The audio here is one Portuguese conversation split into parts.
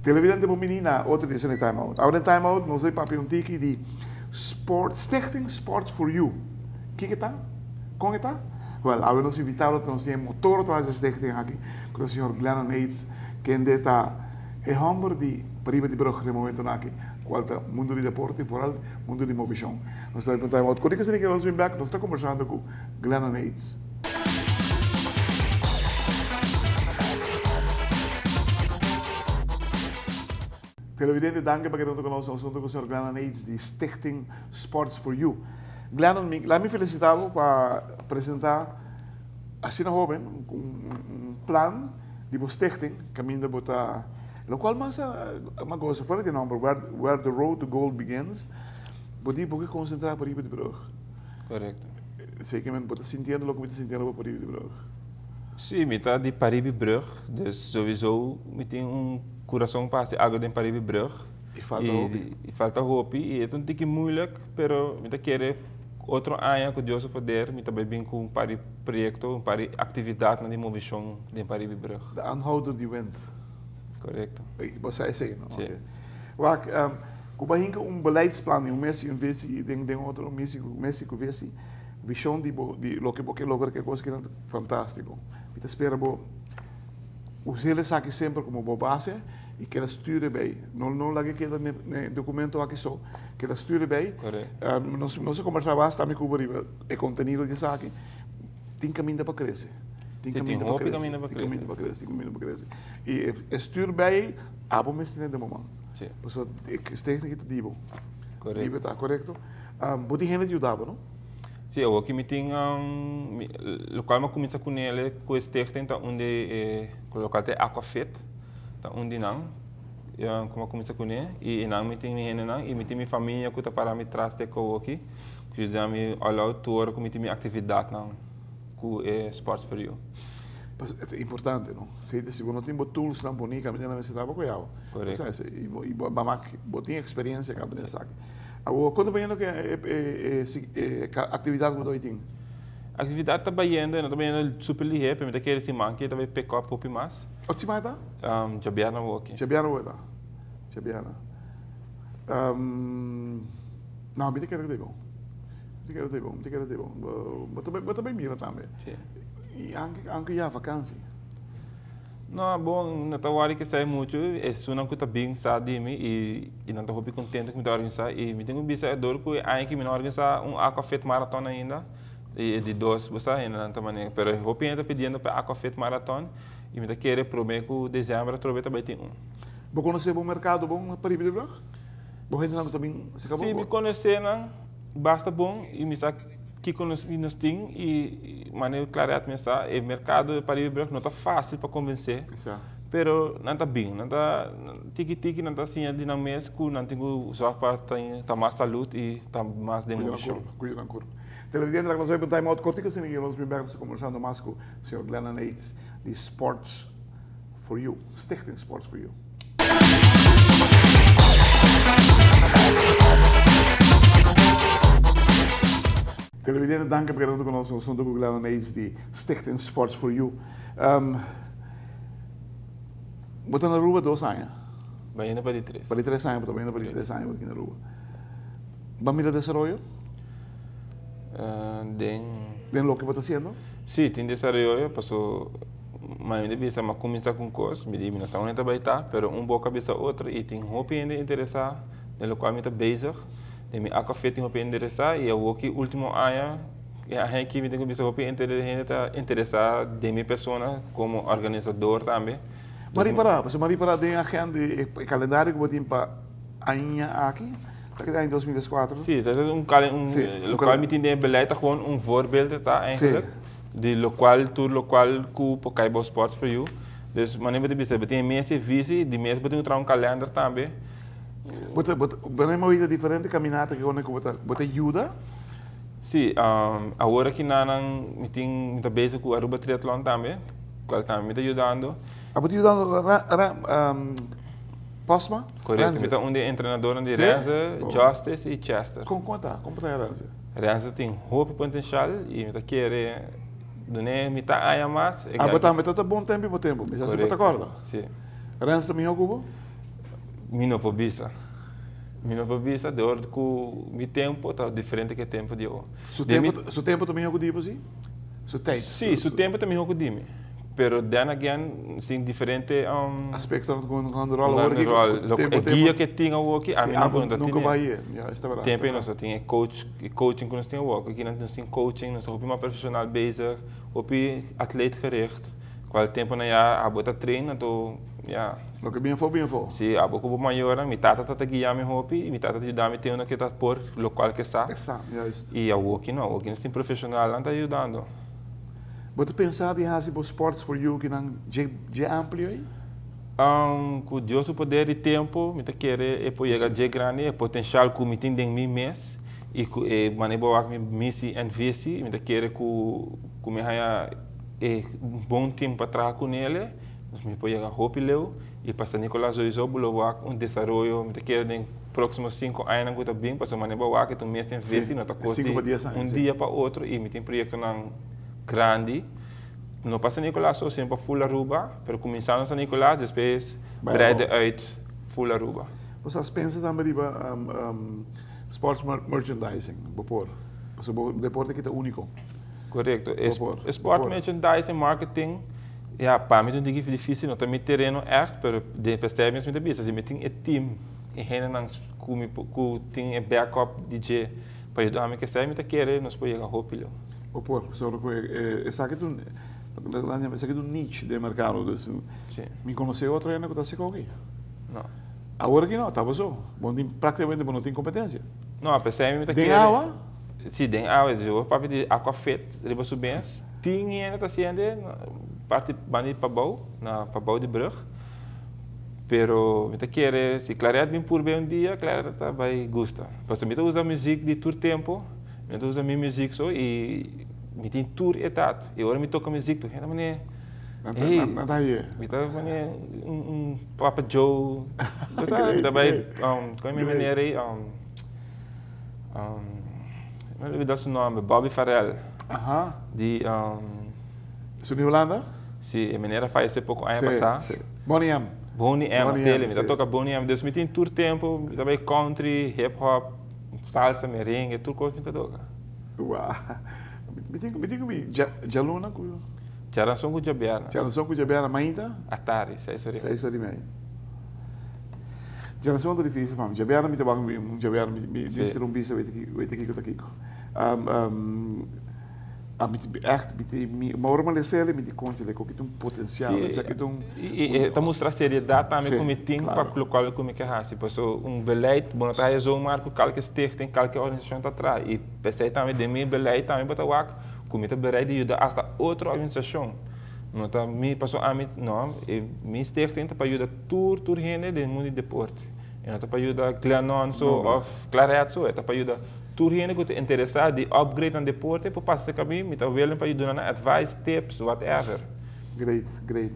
Televidente de menina, outra edição de Time Out. Agora em Time Out, nós vamos para um tique de Stichting Sports for You. O que está? Como está? Well, agora nós invitamos a ter motor atrás da Stichting aqui, com o senhor Glennon Nates, que está é homem de Priva de Brugge no momento aqui, qual está mundo de deporte e vooral mundo de movição. Nós estamos em Time Out. Quando que nós vamos back, nós estamos conversando com Glennon Nates. Televidente, danke para que não conosco assunto com o Sr. Glennon Nates de Stichting Sports for You. Glennon, lá me felicitava para apresentar assim na jovem um plano de Stichting, caminho de botar, o qual mais uma coisa fora de nome, where the road to gold begins, podia concentrar para ir de Brugge. Correto. Sei que me botar sentindo o que me está sentindo para ir de Brugge. Sim, me está de Paris Brugge, dus sowieso me tem coração para água de Paris Brugge. E falta hobby. E falta hobby, e é um pouco moeilijk, pero me quer outro ano que Deus poder, me também bem com um par de projeto, um par de atividade na movição de Paris Brugge. De aanhouder die wint. Correto. Você é assim, não? Sim. Waak, como hinka beleidsplan, um Messi, visie, denk outro Messi que visie, visão de lo que logra que coisa que é fantástico. Me espera os eles aqui sempre como base e que elas sturen bem. Não lá que no documento aqui só, que elas sturen bem. Nós conversava também com o conteúdo de aqui. Tem caminho para crescer. Tem caminho para crescer. E sturen bem, a bom mestre de momento. Sim. Então, esteja aqui divo. Correto. Divo tá correto. Boti gente ajudava, não? Sim, o que me tem local me começa com ele com este tenta onde local tem aquafit, tá onde não, como começa com ele e não me tem gente não e me tem minha família que tá para me trazer com aqui, que já me allow tour com minha atividade não com Sports for You. É importante, não? Se você não tem tools não bonica, menina me estava com ela. Correto. E bamak botinha experiência que aprende sabe. Agora, quando vem que atividade que você tem? Atividade está baiando, não está baiando super ligeiro, para mim que esse manque também pick up pouco mais. O que mais tá? Jabiana walking. Jabiana tá. Jabiana. Não, me quero digo. Me quero digo. Mas também mira também. E anche já vacância. Não, bom, não estou worried que sai muito, é só não está bem sabe e não estou muito contente com me organizar e me tenho visto dor que ainda me organizar aquafit marathon ainda e de dois você ainda não também, pero eu ainda pedindo para aquafit marathon e me querer prometer que dezembro trouxe também tem Você conhece o mercado bom para ir de Brugge? Você ainda também se acabou? Sim, me conhecer não basta bom e me sabe que nós temos e maneira claramente pensar o mercado para ir não está fácil para convencer pero não está bem não está tiki não está assim dinâmico não tem só para ter mais saúde e ter mais demolição cuida na curva televidente nós vamos time out cortico assim que nós vamos conversando mais com o Sr. Glennon Nates de Sports for You Stichting Sports for You. Televidente, danke por estar conosco. Nós somos o Glennon Nates de Stichting Sports for You. Você na rua 2 anos? Vai indo para 3. Para 3 anos, também indo para 3 anos aqui na rua. Vai me dar desarrollo? Den lo que você está fazendo? Sim, tem desarrollo, passou mas de vista mas começa com coisas, me diz, não está onde vai estar, pero boa cabeça outra e tem roupa ainda interessar, no qual me está bezig. De me aquafit tem roupa interessar e eu aqui último ano a gente me tem que roupa interessar de minha pessoa como organizador também. Mas para tem agenda e calendário que você tem para amanhã aqui? Está em 2004? Sim, local me tem beleid gewoon voorbeeld tá eigenlijk. De local tour local ku po Kaibo Sports for You. Dus maneira de bisa, tem mês visi, de mês botem um calendário também. Você uma vida diferente caminhada que você ajuda? Sim, agora que me tem bezig com Aruba Triathlon também, qual também me está ajudando. Abot you dan Posma? Correto. Ranze? Então, onde é treinador de Sim? Renze, Oh. Justice e Chester. Como tá a Ranze? Renze tem muito potencial e me quer donde me tá aí mais. Mas tá bom tempo, mas você Correto. acorda? Sim. Ranze também é o Mino por vista. Mino por vista, de ordem com o meu tempo, tá diferente que o tempo de hoje. Su tempo também é o tipo assim? Su tempo? Sim, o tempo também é o que dime. Pero then again, sim, diferente Aspecto quando rola o guia que tinha o aqui, a mim não nunca vai está verdade. tempo nós só tinha coaching que nós tinha o aqui nós tinha coaching, nós hopi uma profissional bezig, hopi atleta gericht. Qual tempo na ja, abota treina to ja. Lo que bem for. Sim, abo como maior, mi tata tá guiar me hopi, mi tata ajuda me ter uma que tá por local que está. Exato, juist. E a aqui não, aqui nós tem profissional lá tá ajudando. Você pensar de fazer sports for you que não é amplo aí? Com Deus o poder e tempo, me quer é por chegar de grande, é potencial que me tem em mim mês e maneira boa que me se investe, me quer que me haya bom tempo para trabalhar com ele, nós me pode chegar hope leu e para Nicolás Oizo bulo desenvolvimento, me quer em próximos 5 anos que tá bem, para maneira boa que tu mês investe, não tá coste dia para outro e me tem projeto não grande. No passa Nicolás só sempre full Aruba, pero começando a Nicolás, depois breide uit full Aruba. Você pensa também de sports merchandising, vapor. O deporte que é único. Correto. Sport merchandising, marketing, ja, para mim é difícil, não tem terreno echt, pero de percebe mesmo de business, e tem um team, e gente não tem um backup DJ para ajudar a mim que sai, me querer, nós podemos chegar rápido. Vapor, só que essa aqui é um nicho de mercado. Sim. Me conheceu outro ano que está seco aqui. Não. Agora que não, estava só. Praticamente não tem competência. Não, a percebe me tem água? Sim, tem água. Eu para pedir aquafet, riba subens, tinha ainda sendo parte bani para bau, na para bau de brug. Pero me quer se clarear bem por bem dia, clarear tá vai gosta. Porque me usa música de todo tempo, me usa minha música só e me tem tour etat. E agora me toca música, tu, mané. Nada aí. Me tá mané Papa Joe. Tá vai como me maneira não lembro do seu nome, Bobby Farrell. De Isso na Holanda? Sim, a maneira faz esse pouco ano passado. Bonnie M. Bonnie M, dele, me toca Bonnie M. Deus me tem tour tempo, também country, hip hop, salsa, merengue, tudo coisa me toca. Uau. Me tem Jaluna com Geração com Jabiana. Geração com Jabiana mainda? Atari, 6 horas e meia. Geração é difícil, mano. Jabiana me trabalha com Jabiana me disse um bicho, weet ik aqui. Echt, maar normaliseren met die conta, que tem potencial, está mostrar seriedade também como tem para colocar como que é, tipo, beleid, bom, tá aí zoomar com qualquer stichting, qualquer organização está atrás e pensei também de mim beleid também para o como está bereid de ajudar hasta outra organização, não tá me passou a mim não, e me stichting para ajudar tudo gente do mundo de deporte, e não tá para ajudar Glennon so of Claret so, tá para ajudar tudo gente que te interessado de upgrade no deporte, para passar caminho, me tá vendo para ajudar na advice, tips, whatever. Great.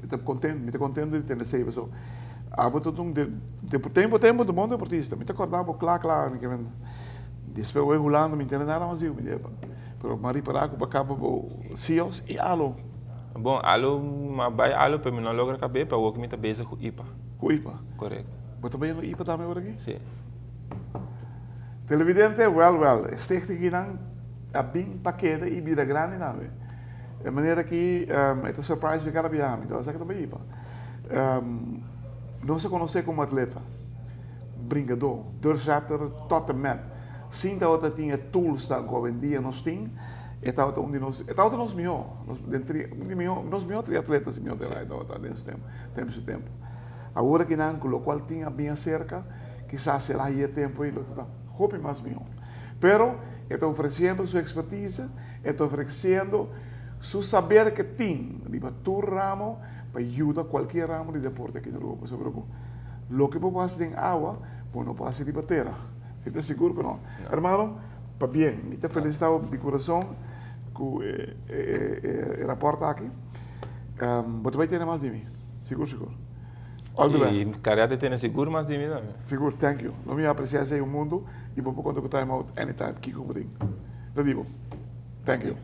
Estou contente de ter essa pessoa. Tempo do mundo deportista. Me acordava claro, que depois eu rolando, me entendo nada mais eu, pero mari para que acaba CEOs e alo. Bom, alo, mas vai alo para mim não logra caber para o que me tá bezig com IPA. Com IPA. Correto. Mas também no IPA também agora aqui? Sim. Televidente, stichting que não é bem paquete e vida grande também. De maneira que é surprise me cada vez, então essa que também IPA. Não se conhece como atleta, brigador, doorzetter, tot en met. Sim, dat we tinha tools dat we in dia nós temos, é tal nós melhor, nós melhor triatletas melhor de lá então nesse tempo. Agora que não colocou tinha bem cerca, quizás se lá ia tempo e tá hope mais melhor. Pero está oferecendo sua expertise, está oferecendo su saber que tem, tipo tu ramo para ajudar qualquer ramo de deporte aqui no Europa, sobre lo que pode fazer em água, pode fazer de terra. Você seguro, pero não. Hermano, para bem, me te felicito de coração com o rapporto aqui. Você vai ter mais de mim. Seguro, seguro. All the E best. carreira tem seguro, mas de mim também. Seguro, thank you. Não me apreciar o mundo e vou contar com time out anytime. Kiko Buding. Não digo. Thank you.